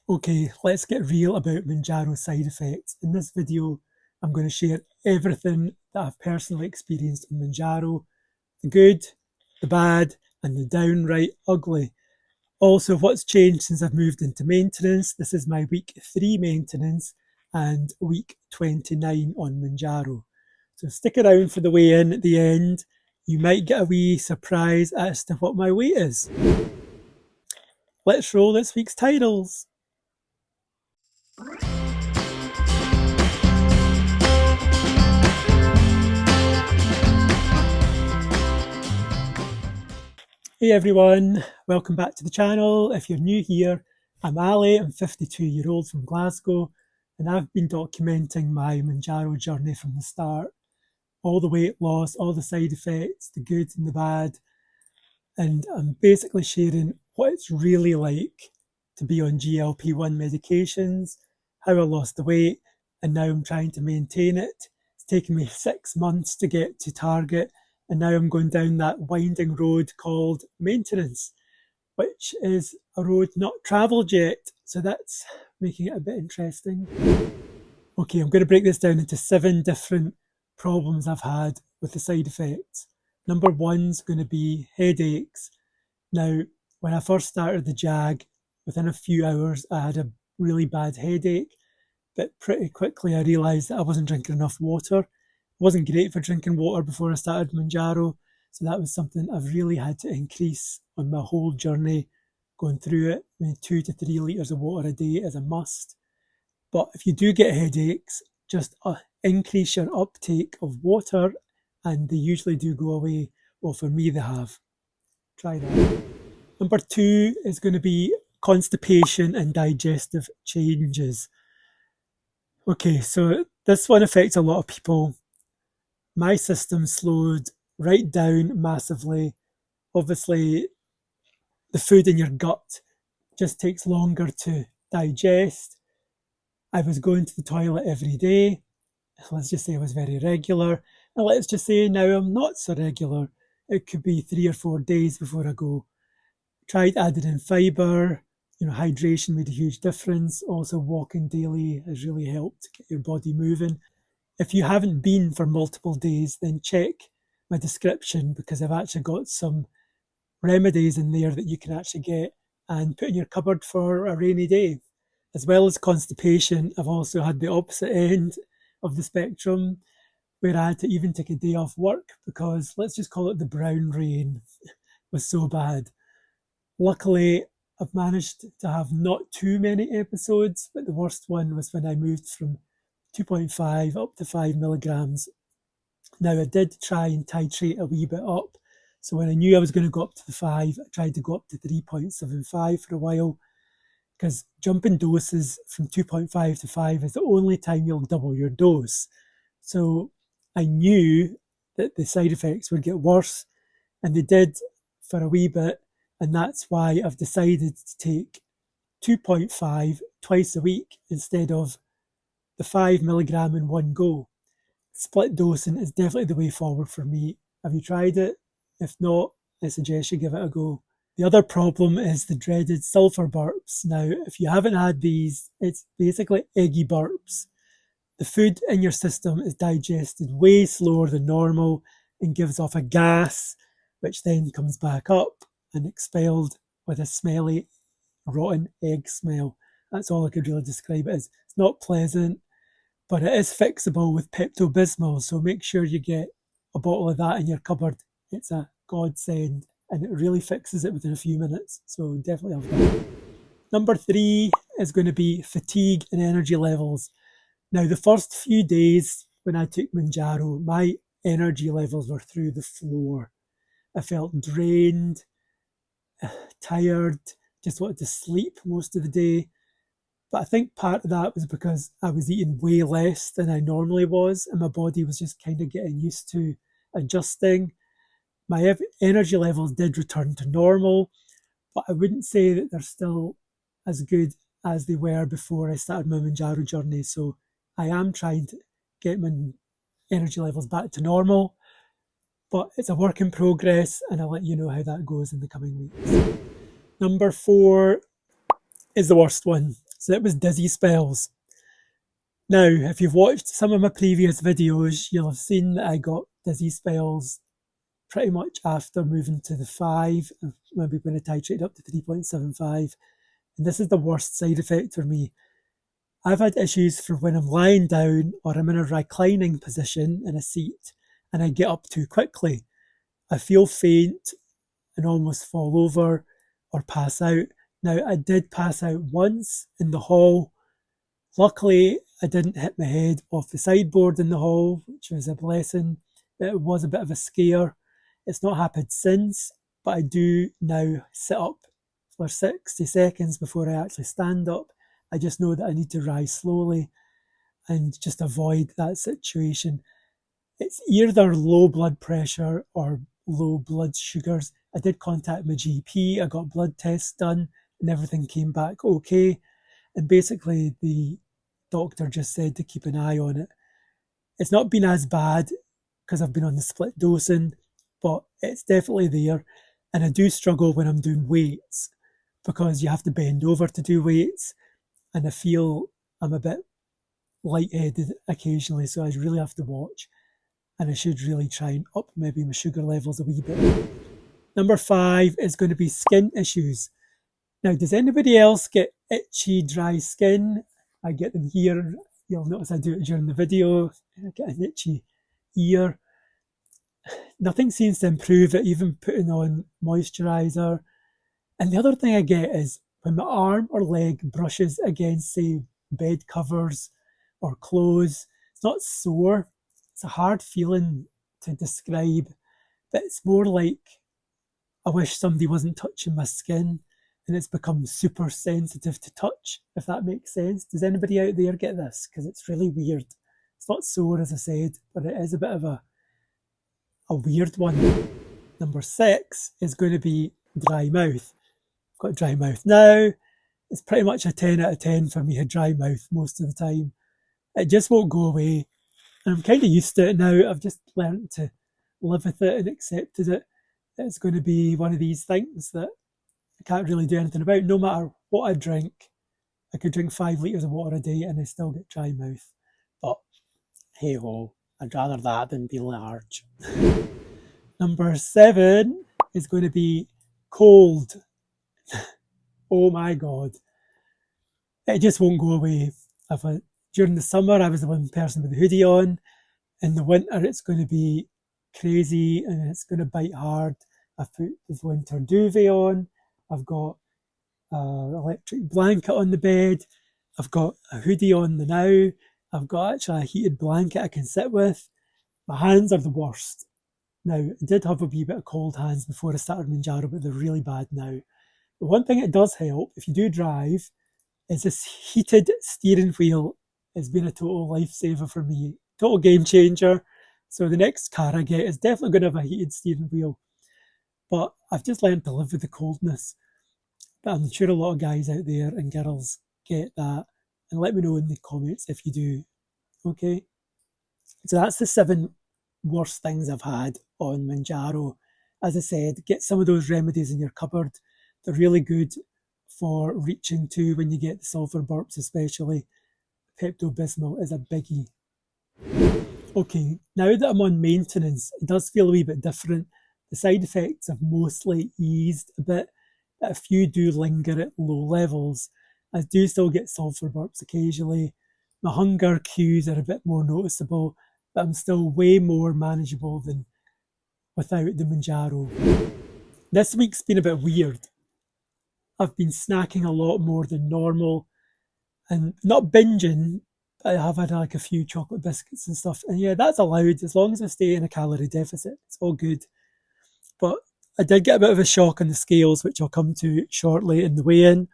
Okay, let's get real about Mounjaro side effects. In this video, I'm going to share everything that I've personally experienced on Mounjaro, the good, the bad, and the downright ugly. Also, what's changed since I've moved into maintenance. This is my week 3 maintenance and week 29 on Mounjaro. So stick around for the weigh in at the end. You might get a wee surprise as to what my weight is. Let's roll this week's titles. Hey everyone, welcome back to the channel. If you're new here, I'm Ali, I'm 52-year-old from Glasgow, and I've been documenting my Mounjaro journey from the start. All the weight loss, all the side effects, the good and the bad, and I'm basically sharing what it's really like to be on GLP-1 medications, how I lost the weight, and now I'm trying to maintain it. It's taken me 6 months to get to target, and now I'm going down that winding road called maintenance, which is a road not travelled yet. So that's making it a bit interesting. Okay, I'm going to break this down into 7 different problems I've had with the side effects. Number 1's going to be headaches. Now, when I first started the JAG, within a few hours, I had a really bad headache, but pretty quickly I realised that I wasn't drinking enough water. It wasn't great for drinking water before I started Mounjaro, so that was something I've really had to increase on my whole journey going through it. I mean, 2 to 3 litres of water a day is a must. But if you do get headaches, just increase your uptake of water and they usually do go away. Well, for me they have. Try that. Number 2 is going to be constipation and digestive changes. Okay, so this one affects a lot of people. My system slowed right down massively. Obviously, the food in your gut just takes longer to digest. I was going to the toilet every day. Let's just say I was very regular. And let's just say now I'm not so regular. It could be 3 or 4 days before I go. Tried adding in fibre. Hydration made a huge difference. Also, walking daily has really helped get your body moving. If you haven't been for multiple days, then check my description because I've actually got some remedies in there that you can actually get and put in your cupboard for a rainy day. As well as constipation, I've also had the opposite end of the spectrum where I had to even take a day off work because, let's just call it the brown rain, was so bad. Luckily, I've managed to have not too many episodes, but the worst one was when I moved from 2.5 up to 5 milligrams. Now, I did try and titrate a wee bit up. So when I knew I was going to go up to the 5, I tried to go up to 3.75 for a while because jumping doses from 2.5 to 5 is the only time you'll double your dose. So I knew that the side effects would get worse, and they did for a wee bit, and that's why I've decided to take 2.5 twice a week instead of the 5 milligram in one go. Split dosing is definitely the way forward for me. Have you tried it? If not, I suggest you give it a go. The other problem is the dreaded sulfur burps. Now, if you haven't had these, it's basically eggy burps. The food in your system is digested way slower than normal and gives off a gas, which then comes back up and expelled with a smelly, rotten egg smell. That's all I could really describe it as. It's not pleasant, but it is fixable with Pepto-Bismol, so make sure you get a bottle of that in your cupboard. It's a godsend, and it really fixes it within a few minutes, so definitely have that. Number 3 is going to be fatigue and energy levels. Now, the first few days when I took Mounjaro, my energy levels were through the floor. I felt drained, tired, just wanted to sleep most of the day. But I think part of that was because I was eating way less than I normally was, and my body was just kind of getting used to adjusting. My energy levels did return to normal, but I wouldn't say that they're still as good as they were before I started my Mounjaro journey. So I am trying to get my energy levels back to normal, but it's a work in progress, and I'll let you know how that goes in the coming weeks. Number 4 is the worst one. It's So it was dizzy spells. Now, if you've watched some of my previous videos, you'll have seen that I got dizzy spells pretty much after moving to the 5, maybe when I titrated up to 3.75. And this is the worst side effect for me. I've had issues for when I'm lying down or I'm in a reclining position in a seat and I get up too quickly. I feel faint and almost fall over or pass out. Now, I did pass out once in the hall. Luckily, I didn't hit my head off the sideboard in the hall, which was a blessing. It was a bit of a scare. It's not happened since, but I do now sit up for 60 seconds before I actually stand up. I just know that I need to rise slowly and just avoid that situation. It's either low blood pressure or low blood sugars. I did contact my GP, I got blood tests done, and everything came back okay. And basically, the doctor just said to keep an eye on it. It's not been as bad because I've been on the split dosing, but it's definitely there. And I do struggle when I'm doing weights because you have to bend over to do weights. And I feel I'm a bit lightheaded occasionally, so I really have to watch. And I should really try and up maybe my sugar levels a wee bit. Number 5 is going to be skin issues. Now, does anybody else get itchy, dry skin? I get them here. You'll notice I do it during the video. I get an itchy ear. Nothing seems to improve it, even putting on moisturiser. And the other thing I get is when my arm or leg brushes against, say, bed covers or clothes, it's not sore. It's a hard feeling to describe, but it's more like I wish somebody wasn't touching my skin, and it's become super sensitive to touch, if that makes sense. Does anybody out there get this? Because it's really weird. It's not sore, as I said, but it is a bit of a weird one. Number 6 is going to be dry mouth. I've got dry mouth now. It's pretty much a 10 out of 10 for me, a dry mouth most of the time. It just won't go away. And I'm kind of used to it now. I've just learned to live with it and accepted it. It's going to be one of these things that I can't really do anything about. No matter what I drink, I could drink 5 litres of water a day and I still get dry mouth. But hey ho, I'd rather that than be large. Number 7 is going to be cold. Oh my God. It just won't go away. During the summer, I was the one person with the hoodie on. In the winter, it's going to be crazy and it's going to bite hard. I've put this winter duvet on. I've got an electric blanket on the bed. I've got a hoodie on the now. I've got actually a heated blanket I can sit with. My hands are the worst. Now, I did have a wee bit of cold hands before I started Mounjaro, but they're really bad now. The one thing it does help, if you do drive, is this heated steering wheel. Has been a total lifesaver for me. Total game changer. So the next car I get is definitely going to have a heated steering wheel. But I've just learned to live with the coldness. But I'm sure a lot of guys out there and girls get that. And let me know in the comments if you do. Okay? So that's the 7 worst things I've had on Mounjaro. As I said, get some of those remedies in your cupboard. They're really good for reaching to when you get the sulphur burps especially. Pepto-Bismol is a biggie. Okay, now that I'm on maintenance, it does feel a wee bit different. The side effects have mostly eased a bit, but a few do linger at low levels. I do still get sulphur burps occasionally. My hunger cues are a bit more noticeable, but I'm still way more manageable than without the Mounjaro. This week's been a bit weird. I've been snacking a lot more than normal and not binging. I have had like a few chocolate biscuits and stuff, and yeah, that's allowed as long as I stay in a calorie deficit. It's all good. But I did get a bit of a shock on the scales, which I'll come to shortly in the weigh-in.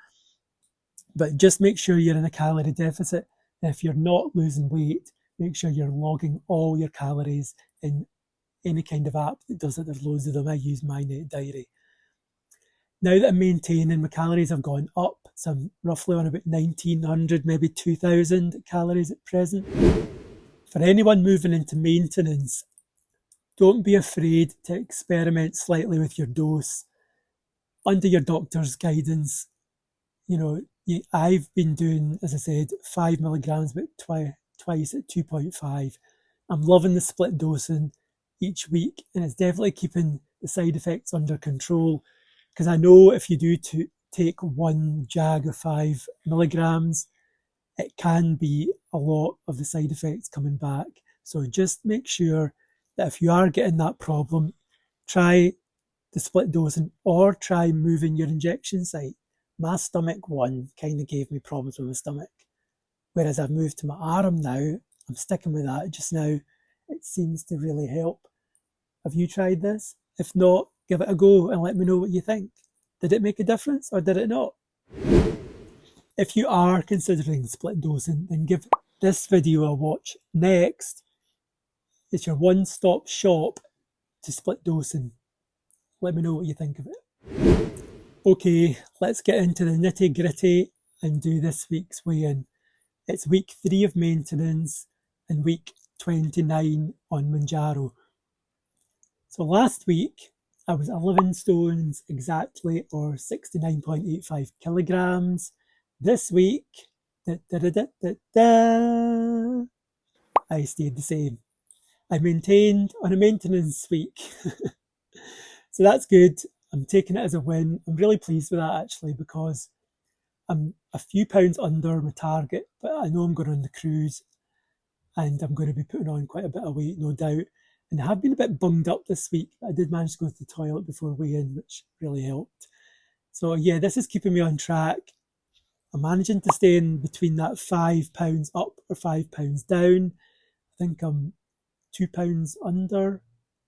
But just make sure you're in a calorie deficit. And if you're not losing weight, make sure you're logging all your calories in any kind of app that does it. There's loads of them. I use my Net Diary. Now that I'm maintaining, my calories have gone up. So I'm roughly on about 1,900, maybe 2,000 calories at present. For anyone moving into maintenance, don't be afraid to experiment slightly with your dose under your doctor's guidance. You know, I've been doing, as I said, 5 milligrams, but twice at 2.5. I'm loving the split dosing each week, and it's definitely keeping the side effects under control. Because I know if you do take one jag of 5 milligrams, it can be a lot of the side effects coming back. So just make sure that if you are getting that problem, try the split dosing or try moving your injection site. My stomach one kind of gave me problems with my stomach, whereas I've moved to my arm now. I'm sticking with that just now. It seems to really help. Have you tried this? If not, give it a go and let me know what you think. Did it make a difference or did it not? If you are considering split dosing, then give this video a watch next. It's your one-stop shop to split dosing. Let me know what you think of it. Okay, let's get into the nitty gritty and do this week's weigh-in. It's week 3 of maintenance and week 29 on Mounjaro. So last week I was 11 stones exactly, or 69.85 kilograms. This week, I stayed the same. I maintained on a maintenance week. So that's good. I'm taking it as a win. I'm really pleased with that actually, because I'm a few pounds under my target, but I know I'm going on the cruise and I'm going to be putting on quite a bit of weight, no doubt. And I have been a bit bunged up this week. I did manage to go to the toilet before weigh-in, which really helped. So yeah, this is keeping me on track. I'm managing to stay in between that £5 up or £5 down. I think I'm £2 under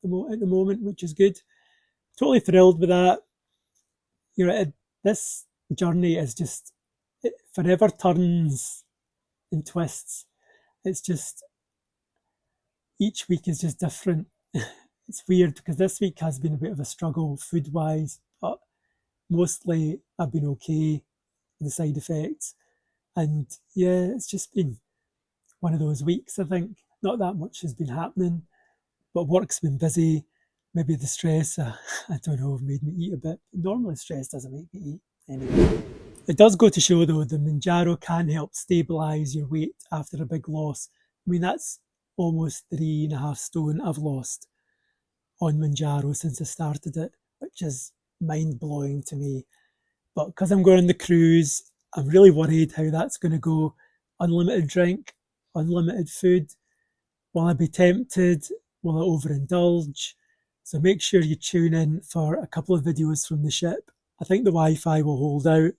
at the moment, which is good. Totally thrilled with that. This journey is just, it forever turns and twists. It's just, each week is just different. It's weird because this week has been a bit of a struggle food wise, but mostly I've been okay with the side effects. And yeah, it's just been one of those weeks, I think. Not that much has been happening, but work's been busy. Maybe the stress, I don't know, made me eat a bit. Normally stress doesn't make me eat anyway. It does go to show though, the Mounjaro can help stabilise your weight after a big loss. I mean, that's almost 3.5 stone I've lost on Mounjaro since I started it, which is mind-blowing to me. But because I'm going on the cruise, I'm really worried how that's going to go. Unlimited drink, unlimited food. Will I be tempted? Will I overindulge? So make sure you tune in for a couple of videos from the ship. I think the Wi-Fi will hold out,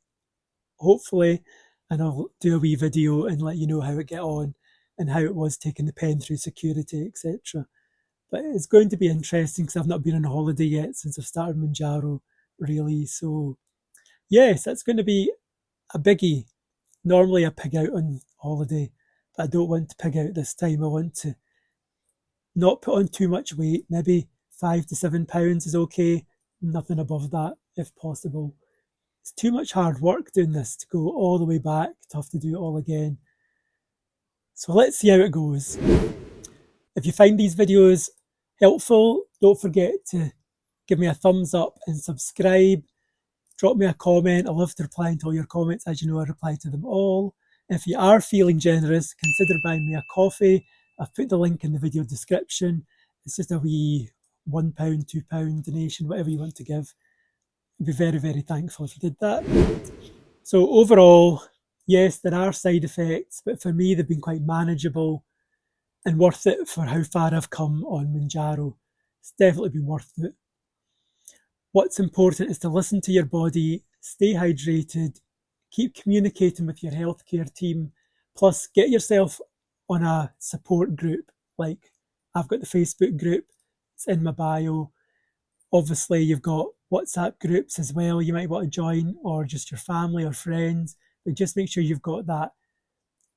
hopefully, and I'll do a wee video and let you know how it get on and how it was taking the pen through security, etc. But it's going to be interesting because I've not been on a holiday yet since I've started Mounjaro, really. So yes, that's going to be a biggie. Normally I pig out on holiday, but I don't want to pig out this time. I want to not put on too much weight. Maybe 5 to 7 pounds is okay. Nothing above that if possible. It's too much hard work doing this to go all the way back, to have to do it all again. So let's see how it goes. If you find these videos helpful, don't forget to give me a thumbs up and subscribe. Drop me a comment. I love to reply to all your comments. As you know, I reply to them all. If you are feeling generous, consider buying me a coffee. I've put the link in the video description. It's just a wee £1, £2 donation, whatever you want to give. I'd be very, very thankful if you did that. So overall, yes, there are side effects, but for me, they've been quite manageable and worth it for how far I've come on Mounjaro. It's definitely been worth it. What's important is to listen to your body, stay hydrated, keep communicating with your healthcare team, plus get yourself on a support group. Like I've got the Facebook group, it's in my bio. Obviously, you've got WhatsApp groups as well you might want to join, or just your family or friends, but just make sure you've got that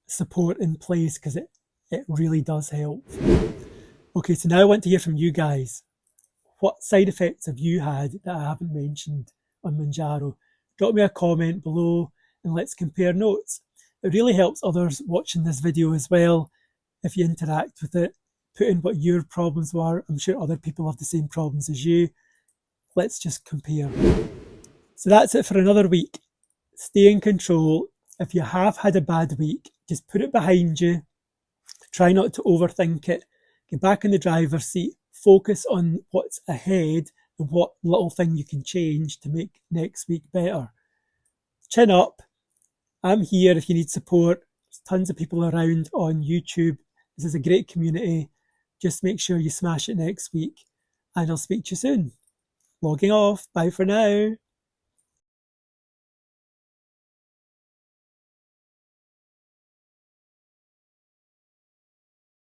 support in place because it really does help. Okay, so now I want to hear from you guys. What side effects have you had that I haven't mentioned on Mounjaro? Drop me a comment below and let's compare notes. It really helps others watching this video as well if you interact with it. Put in what your problems were. I'm sure other people have the same problems as you. Let's just compare. So that's it for another week. Stay in control, If you have had a bad week, just put it behind you. Try not to overthink it. Get back in the driver's seat. Focus on what's ahead and what little thing you can change to make next week better. Chin up. I'm here if you need support. There's tons of people around on YouTube. This is a great community. Just make sure you smash it next week, and I'll speak to you soon. Logging off. Bye for now.